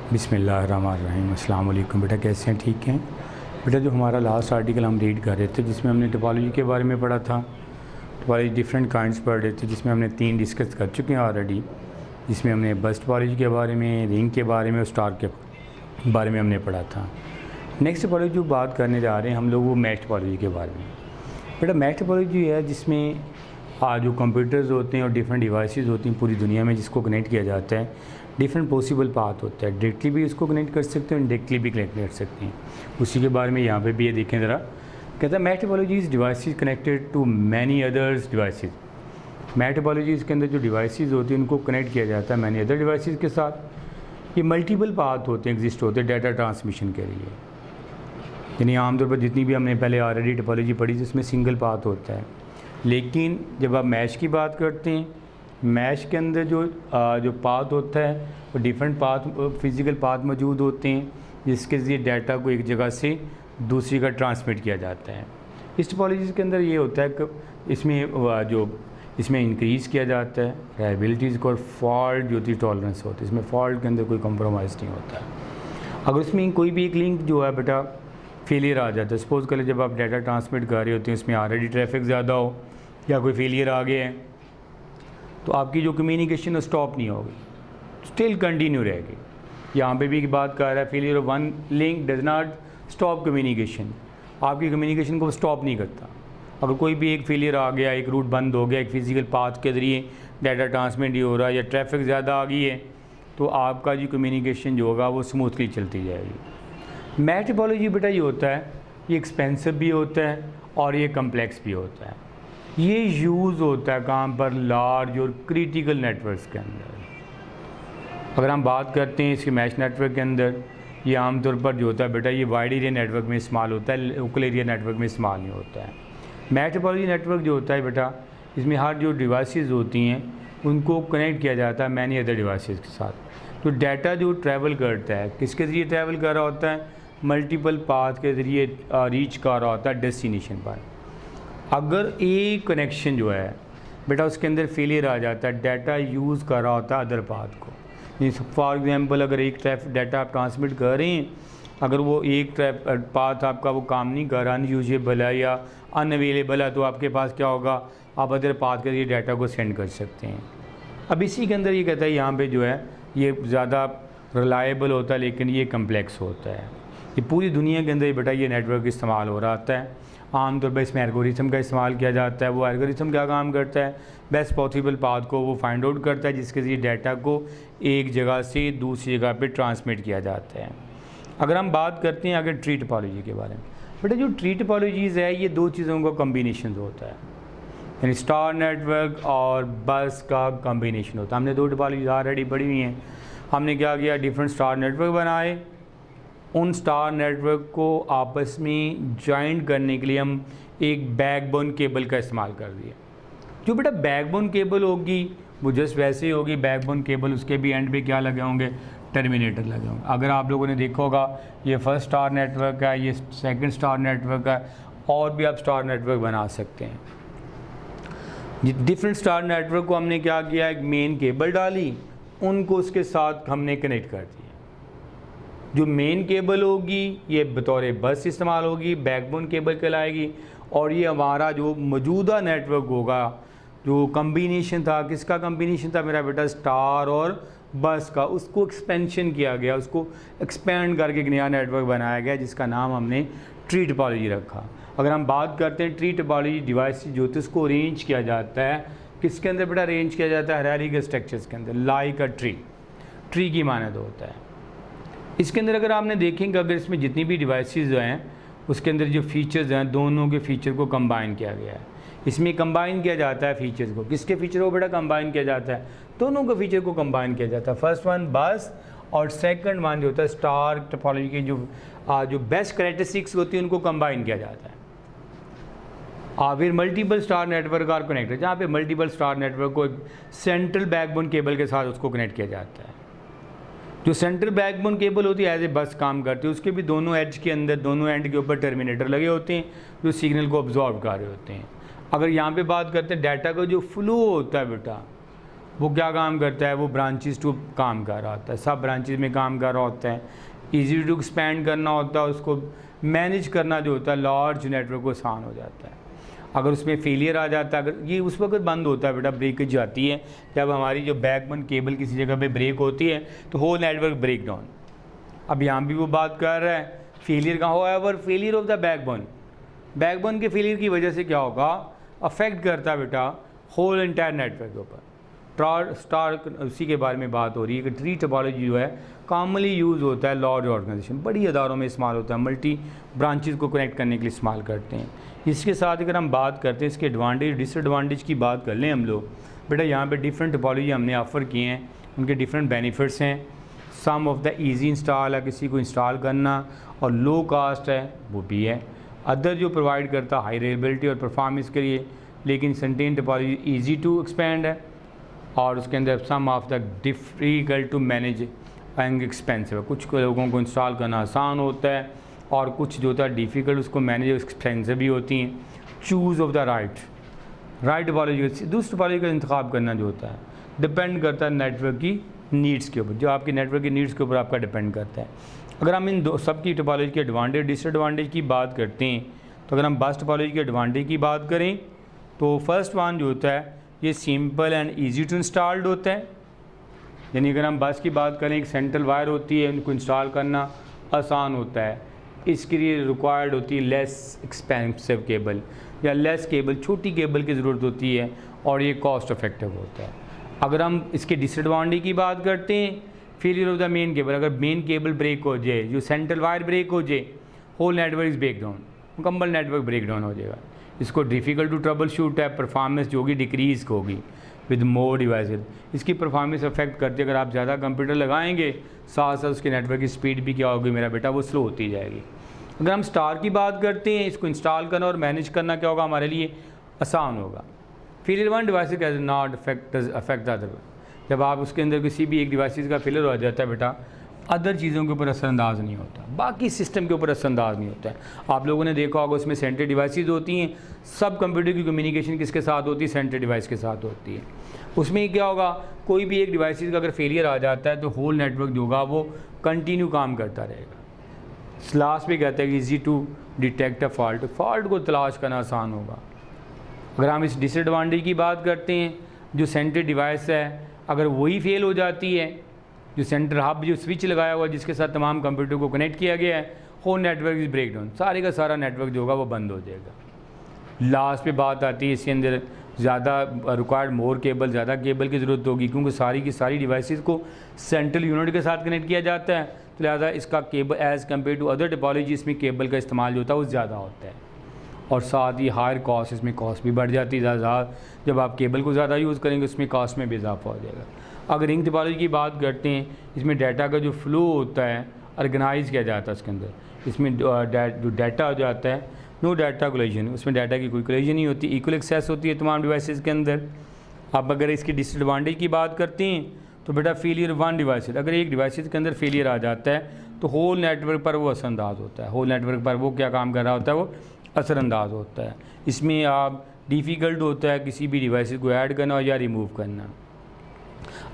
बिस्मिल्लाहिर्रहमानिर्रहीम। अस्सलाम वालेकुम। बेटा कैसे हैं? ठीक हैं बेटा। जो हमारा लास्ट आर्टिकल हम रीड कर रहे थे जिसमें हमने टोपोलॉजी के बारे में पढ़ा था, टोपोलॉजी डिफरेंट काइंड्स पढ़ रहे थे जिसमें हमने 3 डिस्कस कर चुके हैं ऑलरेडी। जिसमें हमने बस टोपोलॉजी के बारे में, रिंग के बारे में और स्टार के बारे में हमने पढ़ा था। नेक्स्ट टोपोलॉजी जो बात करने जा रहे हैं हम लोग वो मैश टोपोलॉजी के बारे में। बेटा मैश टोपोलॉजी है जिसमें जो कंप्यूटर्स होते हैं और डिफरेंट डिवाइसेस होती हैं पूरी दुनिया में जिसको कनेक्ट किया जाता है, डिफरेंट पॉसिबल पाथ होता है। डायरेक्टली भी इसको कनेक्ट कर सकते हैं, इनडायरेक्टली भी कनेक्ट कर सकते हैं। उसी के बारे में यहाँ पे भी ये देखें ज़रा। कहता है mesh topology devices connected to many others devices. Mesh topology के अंदर जो डिवाइसेस होती हैं उनको कनेक्ट किया जाता है मैनी अदर डिवाइसेस के साथ। ये मल्टीपल पाथ होते हैं, एग्जिस्ट होते हैं डाटा ट्रांसमिशन के लिए। यानी आमतौर पर जितनी भी हमने पहले ऑलरेडी टोपोलॉजी पढ़ी जिसमें सिंगल पाथ होता है, लेकिन जब आप मैश की बात करते हैं, मैश के अंदर जो पाथ होता है वो डिफरेंट पाथ, फिज़िकल पाथ मौजूद होते हैं जिसके ज़रिए डाटा को एक जगह से दूसरी का ट्रांसमिट किया जाता है। इस टोपोलॉजी के अंदर ये होता है कि इसमें इंक्रीज़ किया जाता है रिलायबिलिटीज़ को, और फॉल्ट जो होती है टॉलरेंस होती है। इसमें फॉल्ट के अंदर कोई कंप्रोमाइज़ नहीं होता है। अगर उसमें कोई भी एक लिंक जो है बेटा फेलियर आ जाता है, सपोज़ कर ले जब आप डाटा ट्रांसमिट कर रहे होते हैं उसमें ऑलरेडी ट्रैफिक ज़्यादा हो या कोई फेलियर आ गया है, तो आपकी जो कम्युनिकेशन है स्टॉप नहीं होगी, स्टिल कंटिन्यू रहेगी। यहाँ पे भी एक बात कर रहा है, failure of one link does not stop communication. आपकी कम्युनिकेशन को स्टॉप नहीं करता। अगर कोई भी एक फेलियर आ गया, एक रूट बंद हो गया, एक फिज़िकल पाथ के ज़रिए डाटा ट्रांसमिट नहीं हो रहा या ट्रैफिक ज़्यादा आ गई है, तो आपका जो कम्युनिकेशन जो होगा वो स्मूथली चलती जाएगी। मैश टोपोलॉजी बेटा ये होता है, ये एक्सपेंसिव भी होता है और ये कम्प्लेक्स भी होता है। ये यूज़ होता है कहाँ पर? लार्ज और क्रिटिकल नेटवर्क्स के अंदर। अगर हम बात करते हैं इसके मैश नेटवर्क के अंदर, ये आमतौर पर जो होता है बेटा ये वाइड एरिया नेटवर्क में इस्तेमाल होता है, लोकल एरिया नेटवर्क में इस्तेमाल नहीं होता है। मैश टोपोलॉजी नेटवर्क जो होता है बेटा, इसमें हर जो डिवाइसेस होती हैं उनको कनेक्ट किया जाता है मैनी अदर डिवाइसेस के साथ। तो डाटा जो ट्रैवल करता है किसके ज़रिए ट्रैवल कर रहा होता है? मल्टीपल पाथ के ज़रिए रीच कर रहा होता है डेस्टिनेशन पर। अगर एक कनेक्शन जो है बेटा उसके अंदर फेलियर आ जाता है, डाटा यूज़ कर रहा होता है अदर पाथ को। फॉर एग्जांपल अगर एक डाटा आप ट्रांसमिट कर रहे हैं, अगर वो एक पाथ आपका वो काम नहीं कर रहा, अनयूजेबल है या अनअवेलेबल है, तो आपके पास क्या होगा? आप अदर पाथ के लिए डाटा को सेंड कर सकते हैं। अब इसी के अंदर ये कहता है यहाँ पे जो है ये ज़्यादा रिलायबल होता है लेकिन ये कम्प्लेक्स होता है। ये पूरी दुनिया के अंदर बेटा ये नेटवर्क इस्तेमाल हो रहा होता है। आमतौर पर इसमें एल्गोरिथम का इस्तेमाल किया जाता है। वो एल्गोरिथम क्या काम करता है? बेस्ट पॉसिबल पाथ को वो फाइंड आउट करता है जिसके ज़रिए डाटा को एक जगह से दूसरी जगह पे ट्रांसमिट किया जाता है। अगर हम बात करते हैं अगर ट्री टोपोलॉजी के बारे में, बेटा जो ट्री टोपोलॉजीज़ है ये दो चीज़ों का कम्बिनेशन होता है, यानी स्टार नेटवर्क और बस का कम्बिनेशन होता है। हमने 2 टोपोलॉजी ऑलरेडी पढ़ी हुई हैं। हमने क्या किया? डिफरेंट स्टार नेटवर्क बनाए, उन स्टार नेटवर्क को आपस में जॉइंट करने के लिए हम एक बैकबोन केबल का इस्तेमाल कर दिया। जो बेटा बैकबोन केबल होगी वो जस्ट वैसे ही होगी बैकबोन केबल, उसके भी एंड पे क्या लगे होंगे? टर्मिनेटर लगे होंगे। अगर आप लोगों ने देखा होगा ये फर्स्ट स्टार नेटवर्क है, ये सेकंड स्टार नेटवर्क है, और भी आप स्टार नेटवर्क बना सकते हैं। डिफरेंट स्टार नेटवर्क को हमने क्या किया? एक मेन केबल डाली, उनको उसके साथ हमने कनेक्ट कर दिया। जो मेन केबल होगी ये बतौर बस इस्तेमाल होगी, बैकबोन केबल कहलाएगी, और ये हमारा जो मौजूदा नेटवर्क होगा, जो कम्बिनेशन था, किसका कम्बिनेशन था मेरा बेटा? स्टार और बस का। उसको एक्सपेंशन किया गया, उसको एक्सपेंड करके एक नया नेटवर्क बनाया गया जिसका नाम हमने ट्री टोपोलॉजी रखा। अगर हम बात करते हैं ट्री टोपोलॉजी डिवाइस जो होती है उसको अरेंज किया जाता है किसके अंदर बेटा? अरेंज किया जाता है हायरार्किकल स्ट्रक्चर्स के अंदर, लाइक अ ट्री। ट्री की मानद होता है। इसके अंदर अगर आपने देखेंगे अगर इसमें जितनी भी डिवाइसेस हैं उसके अंदर जो फीचर्स हैं दोनों के फीचर को कंबाइन किया गया है। इसमें कंबाइन किया जाता है फीचर्स को, किसके फीचर को बेटा कंबाइन किया जाता है? दोनों के फीचर को कंबाइन किया जाता है। फर्स्ट वन बस और सेकंड वन जो होता है स्टार टोपोलॉजी की जो बेस्ट कैरेक्टरिस्टिक्स होती है उनको कंबाइन किया जाता है। फिर मल्टीपल स्टार नेटवर्क और कनेक्टर, जहाँ पे मल्टीपल स्टार नेटवर्क को सेंट्रल बैकबोन केबल के साथ उसको कनेक्ट किया जाता है। जो सेंट्रल बैकबोन केबल होती है एज ए बस काम करती है, उसके भी दोनों एज के अंदर, दोनों एंड के ऊपर टर्मिनेटर लगे होते हैं जो सिग्नल को ऑब्जॉर्व कर रहे होते हैं। अगर यहाँ पे बात करते हैं डाटा का जो फ्लो होता है बेटा, वो क्या काम करता है, वो ब्रांचेस टू काम कर रहा होता है, सब ब्रांचेस में काम कर रहा होता है, ईजी टू एक्सपेंड करना होता है, उसको मैनेज करना जो होता है लार्ज नेटवर्क को आसान हो जाता है। अगर उसमें फेलियर आ जाता है, अगर ये उस वक्त बंद होता है बेटा, ब्रेकेज आती है जब हमारी जो बैकबोन केबल किसी जगह पे ब्रेक होती है तो होल नेटवर्क ब्रेक डाउन। अब यहाँ भी वो बात कर रहा है फेलियर का, होएवर फेलियर ऑफ द बैकबोन के फेलियर की वजह से क्या होगा, अफेक्ट करता है बेटा होल इंटायर नेटवर्क के ऊपर। स्टार उसी के बारे में बात हो रही है कि ट्री टोपोलॉजी जो है कॉमनली यूज़ होता है लार्ज ऑर्गेनाइजेशन, बड़ी अदारों में इस्तेमाल होता है, मल्टी ब्रांचेस को कनेक्ट करने के लिए इस्तेमाल करते हैं। इसके साथ अगर हम बात करते हैं इसके एडवांटेज डिसएडवांटेज की बात कर लें हम लोग, बेटा यहाँ पे डिफरेंट टोपोलॉजी हमने ऑफ़र किए हैं, उनके डिफरेंट बेनिफिट्स हैं। सम ऑफ द ईजी इंस्टॉल है, किसी को इंस्टॉल करना, और लो कास्ट है वो भी है। अदर जो प्रोवाइड करता हाई रिलायबिलिटी और परफॉर्मेंस के लिए, लेकिन certain topology easy to expand है, और उसके अंदर some of the difficult to manage and expensive है। कुछ लोगों को इंस्टॉल करना आसान होता है और कुछ जो होता है डिफ़िकल्ट, उसको मैनेज एक्सपेंसिव भी होती हैं। Choose of the right topology, दूसरी टोपोलॉजी का इंतखाब करना जो होता है डिपेंड करता है नेटवर्क की नीड्स के ऊपर, जो आपकी नेटवर्क की नीड्स के ऊपर आपका डिपेंड करता है। अगर हम इन दो सब की टोपोलॉजी के एडवांटेज डिसएडवांटेज की बात करते हैं, तो अगर हम बस टोपोलॉजी के एडवांटेज की बात करें तो फर्स्ट वन जो होता है ये simple and easy to installed होता है। यानी अगर हम बस की बात करें, एक सेंट्रल वायर होती है, उनको इंस्टॉल करना आसान होता है। इसके लिए रिक्वायर्ड होती है लेस एक्सपेंसिव केबल या लेस केबल, छोटी केबल की ज़रूरत होती है, और ये कॉस्ट इफेक्टिव होता है। अगर हम इसके डिसएडवांटेज की बात करते हैं, failure of the main cable, अगर मेन केबल ब्रेक हो जाए, जो सेंट्रल वायर ब्रेक हो जाए, whole network is break down, मुकम्मल नेटवर्क ब्रेक डाउन हो जाएगा। इसको डिफ़िकल्ट टू ट्रबल शूट है, परफॉर्मेंस जो होगी डिक्रीज़ होगी विद मोर डिवाइसेज। इसकी परफॉर्मेंस अफेक्ट करती है, अगर आप ज़्यादा कंप्यूटर लगाएंगे साथ साथ उसके नेटवर्क की स्पीड भी क्या होगी मेरा बेटा, वो स्लो होती जाएगी। अगर हम स्टार की बात करते हैं, इसको इंस्टॉल करना और मैनेज करना क्या होगा हमारे लिए आसान होगा। Failure one device can not affect the other. जब आप उसके अंदर किसी भी एक डिवाइस का फेलियर हो जाता है बेटा, अदर चीज़ों के ऊपर असरअंदाज नहीं होता, बाकी सिस्टम के ऊपर असरअंदाज नहीं होता है। आप लोगों ने देखा होगा उसमें सेंट्रल डिवाइसेस होती हैं, सब कंप्यूटर की कम्युनिकेशन किसके साथ होती है, सेंट्रल डिवाइस के साथ होती है। उसमें क्या होगा, कोई भी एक डिवाइस का अगर फेलियर आ जाता है तो होल नेटवर्क जो होगा वो कंटिन्यू काम करता रहेगा। लास्ट में कहता है कि easy to detect a fault को तलाश करना आसान होगा। अगर हम इस डिसएडवांटेज की बात करते हैं, जो सेंट्रल डिवाइस है अगर वही फेल हो जाती है, जो सेंटर हब जो स्विच लगाया हुआ है जिसके साथ तमाम कंप्यूटर को कनेक्ट किया गया है, whole network is break down, सारे का सारा नेटवर्क जो होगा वो बंद हो जाएगा। लास्ट पे बात आती है इसके अंदर ज़्यादा रिक्वायर्ड मोर केबल, ज़्यादा केबल की ज़रूरत होगी, क्योंकि सारी की सारी डिवाइसेस को सेंट्रल यूनिट के साथ कनेक्ट किया जाता है, तो लिहाजा इसका cable as compare to other topology इसमें केबल का इस्तेमाल जो होता है वो ज़्यादा होता है, और साथ ही हायर कॉस्ट, इसमें कॉस्ट भी बढ़ जाती है ज़्यादा। जब आप केबल को ज़्यादा यूज़ करेंगे उसमें कॉस्ट में भी इजाफा हो जाएगा। अगर रिंग टोपोलॉजी की बात करते हैं, इसमें डाटा का जो फ्लो होता है ऑर्गेनाइज किया जाता है उसके अंदर, इसमें जो डाटा हो जाता है नो डाटा कोलिजन, उसमें डाटा की कोई कोलिजन नहीं होती, इक्वल एक्सेस होती है तमाम डिवाइसेस के अंदर। अब अगर इसकी डिसएडवांटेज की बात करते हैं तो बेटा फेलियर वन डिवाइस, अगर एक डिवाइस के अंदर फेलियर आ जाता है तो होल नेटवर्क पर वो असरअंदाज होता है, होल नेटवर्क पर वो क्या काम कर रहा होता है, वो असरअंदाज होता है। इसमें आप डिफ़िकल्ट होता है किसी भी डिवाइस को ऐड करना या रिमूव करना।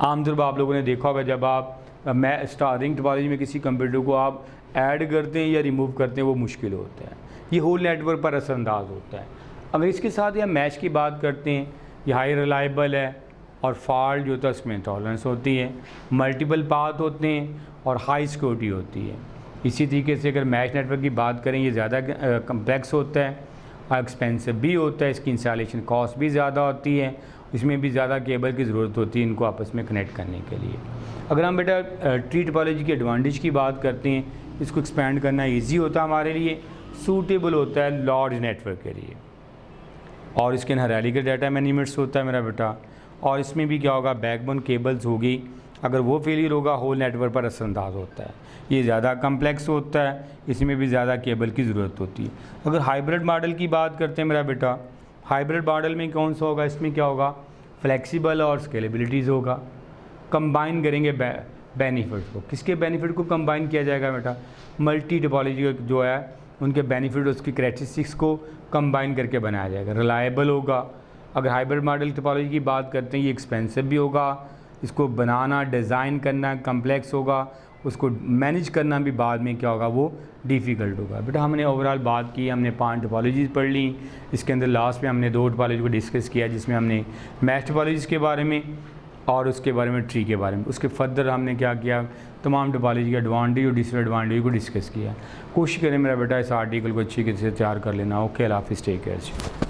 आमतौर पर आप लोगों ने देखा होगा जब आप रिंग टोपोलॉजी में किसी कंप्यूटर को आप ऐड करते हैं या रिमूव करते हैं वो मुश्किल होता है, ये होल नेटवर्क पर असरअंदाज होता है। अगर इसके साथ या मैच की बात करते हैं, ये हाई रिलायबल है और फॉल्ट जो होता है उसमें टॉलरेंस होती है, मल्टीपल पाथ होते हैं और हाई सिक्योरिटी होती है। इसी तरीके से अगर मैच नेटवर्क की बात करें, ये ज़्यादा कम्प्लेक्स होता है, एक्सपेंसिव भी होता है, इसकी इंस्टॉलेशन कॉस्ट भी ज़्यादा होती है, इसमें भी ज़्यादा केबल की ज़रूरत होती है इनको आपस में कनेक्ट करने के लिए। अगर हम बेटा ट्री टोपोलॉजी की एडवांटेज की बात करते हैं, इसको एक्सपेंड करना ईजी होता है हमारे लिए, सूटेबल होता है लार्ज नेटवर्क के लिए, और इसके अंदर रैलिकल डाटा मैनेजमेंट्स होता है मेरा बेटा, और इसमें भी क्या होगा बैकबोन केबल्स होगी, अगर वो फेलियर होगा होल नेटवर्क पर असरअंदाज होता है। ये ज़्यादा कम्प्लेक्स होता है, इसमें भी ज़्यादा केबल की ज़रूरत होती है। अगर हाइब्रिड मॉडल की बात करते हैं मेरा बेटा, हाइब्रिड मॉडल में कौन सा होगा, इसमें क्या होगा फ्लेक्सिबल और स्केलेबिलिटीज़ होगा, कंबाइन करेंगे बेनिफिट को। किसके बेनिफिट को कंबाइन किया जाएगा बेटा, मल्टी टोपोलॉजी जो है उनके बेनिफिट उसकी करैक्टरिस्टिक्स को कंबाइन करके बनाया जाएगा। रिलायबल होगा, अगर हाइब्रिड मॉडल टोपोलॉजी की बात करते हैं, ये एक्सपेंसिव भी होगा, इसको बनाना डिज़ाइन करना कम्प्लेक्स होगा, उसको मैनेज करना भी बाद में क्या होगा वो डिफ़िकल्ट होगा। बेटा हमने ओवरऑल बात की, हमने 5 टोपोलॉजीज़ पढ़ ली। इसके अंदर लास्ट में हमने 2 टोपोलॉजी को डिस्कस किया, जिसमें हमने मैश टोपोलॉजीज़ के बारे में और उसके बारे में ट्री के बारे में। उसके फर्दर हमने क्या किया, तमाम टोपोलॉजी के एडवांटेज और डिसएडवांटेज को डिस्कस किया। कोशिश करें मेरा बेटा इस आर्टिकल को अच्छी तरह से तैयार कर लेना। ओके, अल्लाह हाफ़िज़, टेक केयर।